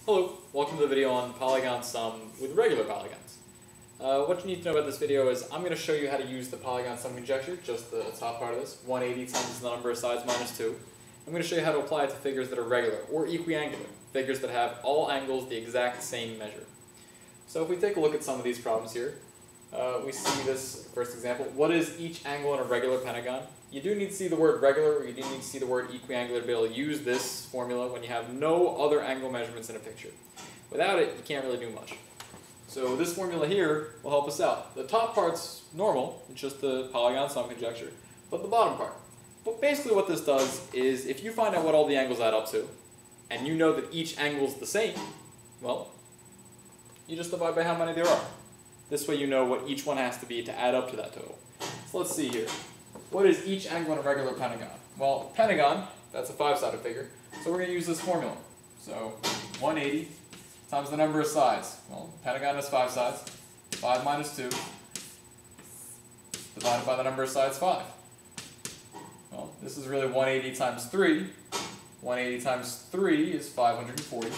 Hello, welcome to the video on Polygon Sum with regular polygons. What you need to know about this video is I'm going to show you how to use the Polygon Sum conjecture, just the top part of this, 180 times the number of sides minus 2. I'm going to show you how to apply it to figures that are regular, or equiangular, figures that have all angles the exact same measure. So if we take a look at some of these problems here, we see this first example. What is each angle in a regular pentagon? You do need to see the word regular, or you do need to see the word equiangular to be able to use this formula when you have no other angle measurements in a picture. Without it, you can't really do much. So this formula here will help us out. The top part's normal, it's just the Polygon Sum conjecture, but the bottom part. But basically what this does is, if you find out what all the angles add up to, and you know that each angle's the same, well, you just divide by how many there are. This way you know what each one has to be to add up to that total. So let's see here. What is each angle in a regular pentagon? Well, pentagon, that's a 5-sided figure, so we're going to use this formula. So 180 times the number of sides. Well, pentagon has 5 sides. 5 minus 2 divided by the number of sides, 5. Well, this is really 180 times 3. 180 times 3 is 540.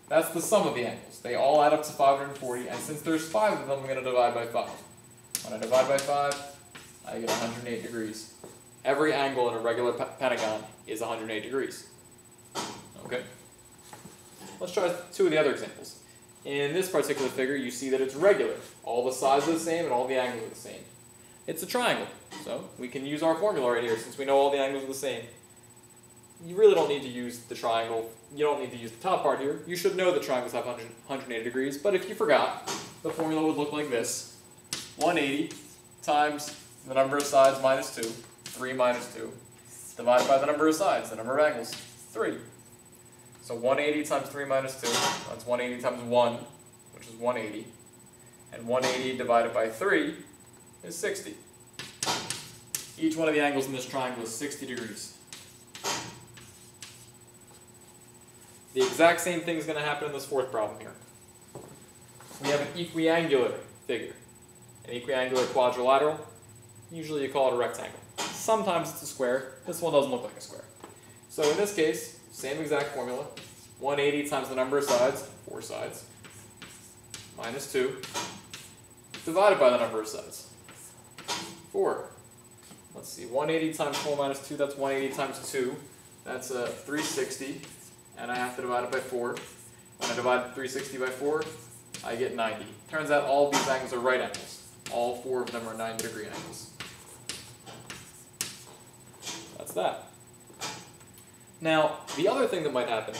That's the sum of the angles. They all add up to 540, and since there's 5 of them, I'm going to divide by 5. When I divide by 5, I get 108 degrees. Every angle in a regular pentagon is 108 degrees. Okay? Let's try 2 of the other examples. In this particular figure, you see that it's regular. All the sides are the same and all the angles are the same. It's a triangle, so we can use our formula right here since we know all the angles are the same. You really don't need to use the triangle. You don't need to use the top part here. You should know that triangles have 180 degrees, but if you forgot, the formula would look like this. 180 times the number of sides minus 2, 3 minus 2, divided by the number of sides, the number of angles, 3. So 180 times 3 minus 2, that's 180 times 1, which is 180. And 180 divided by 3 is 60. Each one of the angles in this triangle is 60 degrees. The exact same thing is going to happen in this fourth problem here. We have an equiangular figure. An equiangular quadrilateral, usually you call it a rectangle. Sometimes it's a square. This one doesn't look like a square. So in this case, same exact formula. 180 times the number of sides, 4 sides, minus 2, divided by the number of sides, 4. Let's see, 180 times 4 minus 2, that's 180 times 2. That's 360, and I have to divide it by 4. When I divide 360 by 4, I get 90. Turns out all of these angles are right angles. All 4 of them are 90-degree angles. That's that. Now, the other thing that might happen,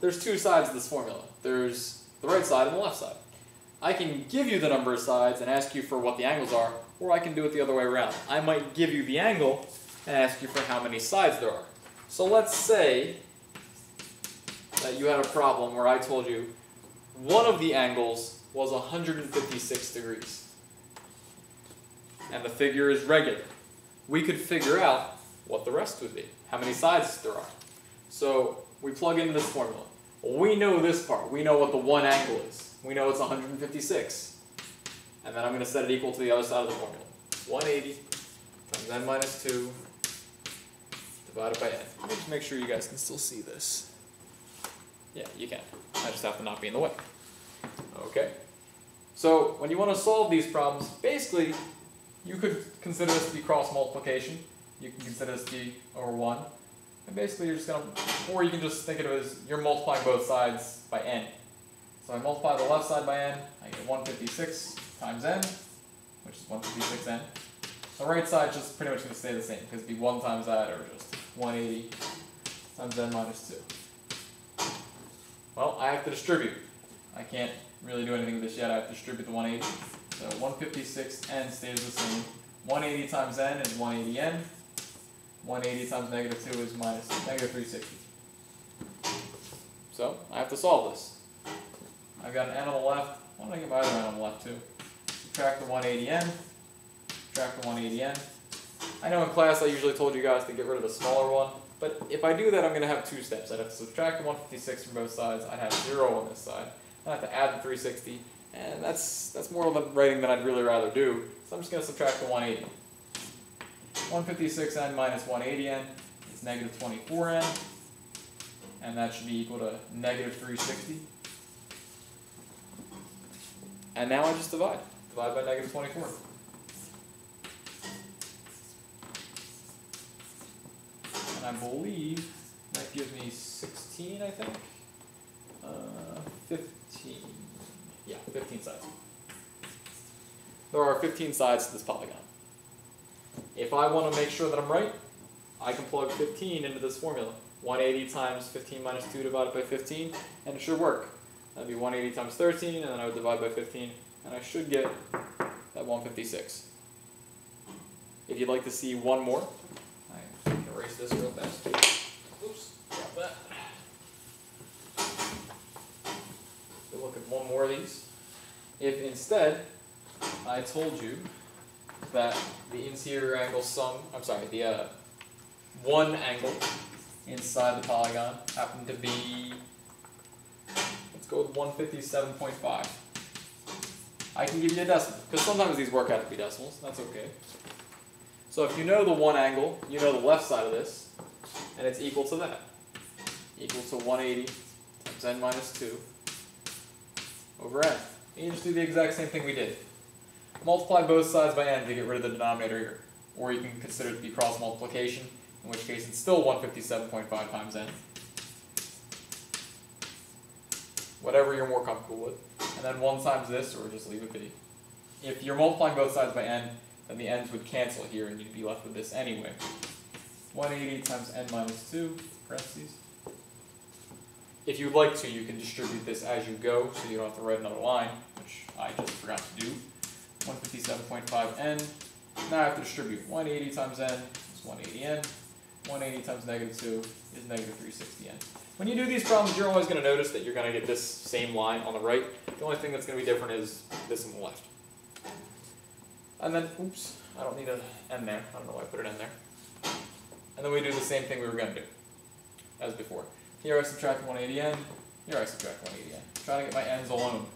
there's 2 sides to this formula. There's the right side and the left side. I can give you the number of sides and ask you for what the angles are, or I can do it the other way around. I might give you the angle and ask you for how many sides there are. So let's say that you had a problem where I told you one of the angles was 156 degrees. And the figure is regular. We could figure out what the rest would be, how many sides there are. So we plug in this formula. Well, we know this part. We know what the one angle is. We know it's 156. And then I'm going to set it equal to the other side of the formula. 180 times n minus 2 divided by n. Let me just make sure you guys can still see this. Yeah, you can. I just have to not be in the way. Okay. So when you want to solve these problems, basically, you could consider this to be cross multiplication. You can consider this to be over 1. And basically you're just going to, or you can just think of it as you're multiplying both sides by n. So I multiply the left side by n, I get 156 times n, which is 156n. The right side is just pretty much going to stay the same, because it'd be 1 times that, or just 180 times n minus 2. Well, I have to distribute. I can't really do anything with this yet. I have to distribute the 180. So 156n stays the same. 180 times n is 180n. 180 times negative 2 is minus negative 360. So I have to solve this. I've got an n on the left. Why don't I get my other n on the left too? Subtract the 180n. Subtract the 180n. I know in class I usually told you guys to get rid of the smaller one, but if I do that I'm going to have 2 steps. I'd have to subtract the 156 from both sides. I'd have 0 on this side. I'd have to add the 360. And that's more of the writing than I'd really rather do. So I'm just going to subtract the 180. 156n minus 180n is negative 24n. and that should be equal to negative 360. And now I just divide. Divide by negative 24. And I believe that gives me 16, I think. 15. Yeah, 15 sides. There are 15 sides to this polygon. If I want to make sure that I'm right, I can plug 15 into this formula. 180 times 15 minus 2 divided by 15, and it should work. That'd be 180 times 13, and then I would divide by 15, and I should get that 156. If you'd like to see one more, I can erase this real fast. Oops, drop that. We'll look at one more of these. If instead I told you that the interior angle sum, the one angle inside the polygon happened to be, let's go with 157.5. I can give you a decimal, because sometimes these work out to be decimals, that's okay. So if you know the one angle, you know the left side of this, and it's equal to that. Equal to 180 times n minus 2 over n. And you just do the exact same thing we did. Multiply both sides by n to get rid of the denominator here. Or you can consider it to be cross multiplication, in which case it's still 157.5 times n. Whatever you're more comfortable with. And then 1 times this, or just leave it be. If you're multiplying both sides by n, then the n's would cancel here and you'd be left with this anyway. 180 times n minus 2, parentheses. If you'd like to, you can distribute this as you go, so you don't have to write another line, which I just forgot to do. 157.5 n. Now I have to distribute 180 times n is 180 n. 180 times negative 2 is negative 360 n. When you do these problems, you're always going to notice that you're going to get this same line on the right. The only thing that's going to be different is this on the left. And then, oops, I don't need an n there. I don't know why I put an n there. And then we do the same thing we were going to do as before. Here I subtract 180n, here I subtract 180n. Trying to get my n's alone.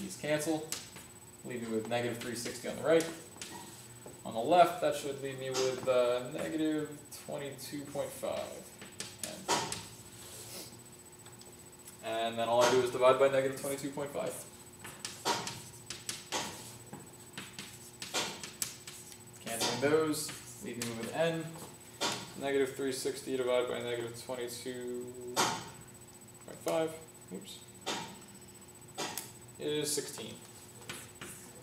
These cancel, leave me with negative 360 on the right. On the left, that should leave me with negative 22.5. And then all I do is divide by negative 22.5. Canceling those, leave me with n. Negative 360 divided by negative 22.5, oops, is 16.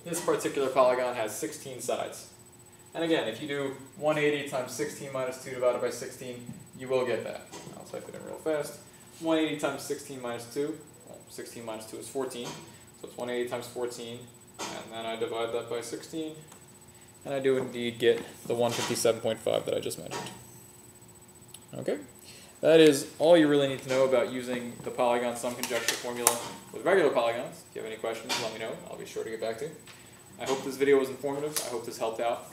This particular polygon has 16 sides. And again, if you do 180 times 16 minus 2 divided by 16, you will get that. I'll type it in real fast. 180 times 16 minus 2, well, 16 minus 2 is 14, so it's 180 times 14, and then I divide that by 16, and I do indeed get the 157.5 that I just mentioned. Okay, that is all you really need to know about using the Polygon Sum conjecture formula with regular polygons. If you have any questions, let me know. I'll be sure to get back to you. I hope this video was informative. I hope this helped out.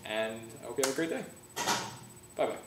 And I hope you have a great day. Bye-bye.